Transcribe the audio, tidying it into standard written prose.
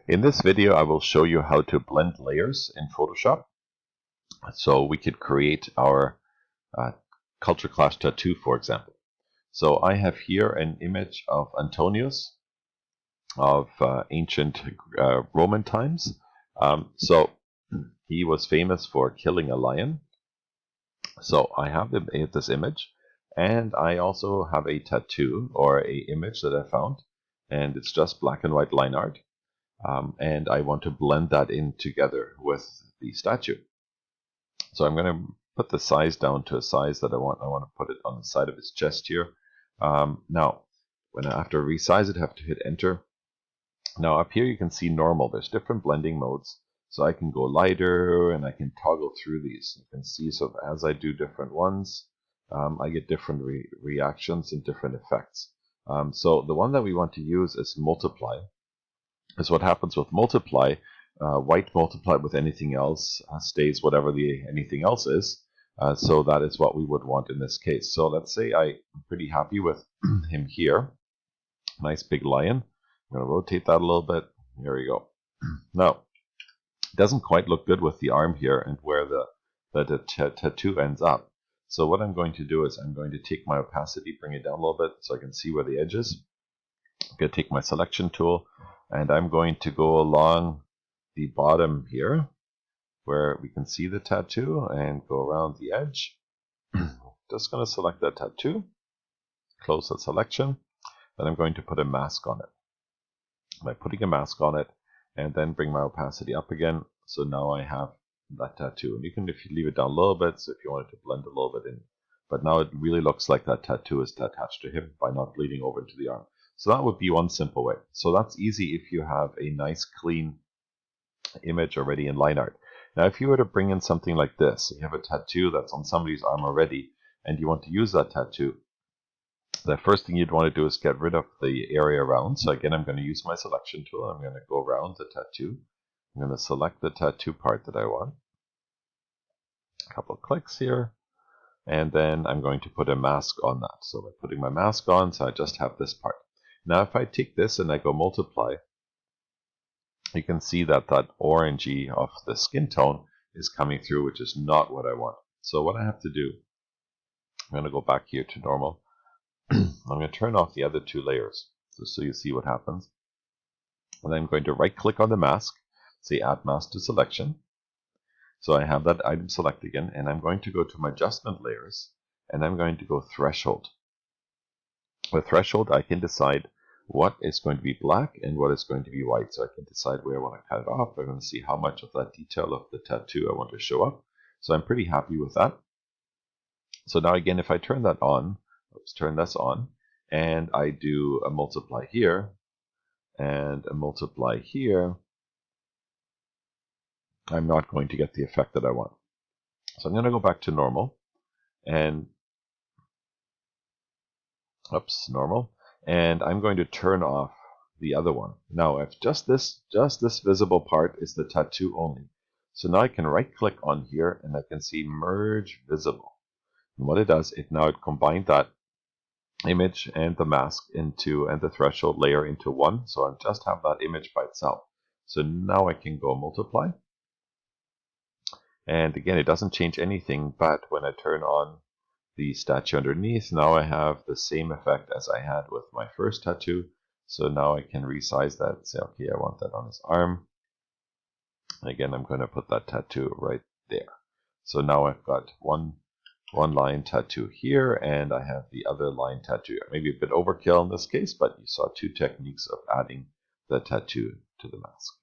In this video, I will show you how to blend layers in Photoshop so we could create our culture clash tattoo, for example. So I have here an image of Antonius of ancient Roman times. So he was famous for killing a lion. So I have this image, and I also have a tattoo or a image that I found, and it's just black and white line art. And I want to blend that in together with the statue. So I'm going to put the size down to a size that I want. I want to put it on the side of his chest here. Now, when I have to resize it, I have to hit enter. Now up here you can see normal. There's different blending modes. So I can go lighter and I can toggle through these. You can see, so as I do different ones, I get different reactions and different effects. So the one that we want to use is multiply. Because what happens with multiply, white multiplied with anything else stays whatever the anything else is. So that is what we would want in this case. So let's say I'm pretty happy with him here. Nice big lion. I'm going to rotate that a little bit. Here we go. Now, it doesn't quite look good with the arm here and where the tattoo ends up. So what I'm going to do is I'm going to take my opacity, bring it down a little bit so I can see where the edge is. I'm going to take my selection tool, and I'm going to go along the bottom here where we can see the tattoo and go around the edge. Just going to select that tattoo, close that selection, then I'm going to put a mask on it. By putting a mask on it, and then bring my opacity up again, so now I have that tattoo. And you can, if you leave it down a little bit, so if you wanted to blend a little bit in. But now it really looks like that tattoo is attached to him by not bleeding over into the arm. So that would be one simple way. So that's easy if you have a nice clean image already in line art. Now if you were to bring in something like this, you have a tattoo that's on somebody's arm already, and you want to use that tattoo, the first thing you'd want to do is get rid of the area around. So again, I'm going to use my selection tool. I'm going to go around the tattoo. I'm going to select the tattoo part that I want. A couple of clicks here. And then I'm going to put a mask on that. So by putting my mask on, so I just have this part. Now if I take this and I go multiply, you can see that that orangey of the skin tone is coming through, which is not what I want. So what I have to do, I'm going to go back here to normal. I'm going to turn off the other two layers just so you see what happens. And I'm going to right click on the mask, say add mask to selection. So I have that item select again, and I'm going to go to my adjustment layers, and I'm going to go threshold. With threshold, I can decide what is going to be black and what is going to be white. So I can decide where I want to cut it off. I'm going to see how much of that detail of the tattoo I want to show up. So I'm pretty happy with that. So now again, if I turn that on, let's turn this on, and I do a multiply here and a multiply here, I'm not going to get the effect that I want. So I'm going to go back to normal and normal, and I'm going to turn off the other one. Now if just this visible part is the tattoo only. So now I can right click on here and I can see merge visible. And what it does, it combined that image and the mask into, and the threshold layer into one. So I just have that image by itself. So now I can go multiply. And again, it doesn't change anything, but when I turn on the statue underneath, now I have the same effect as I had with my first tattoo. So now I can resize that and say, okay, I want that on his arm. And again, I'm going to put that tattoo right there. So now I've got one line tattoo here, and I have the other line tattoo. Maybe a bit overkill in this case, but you saw two techniques of adding the tattoo to the mask.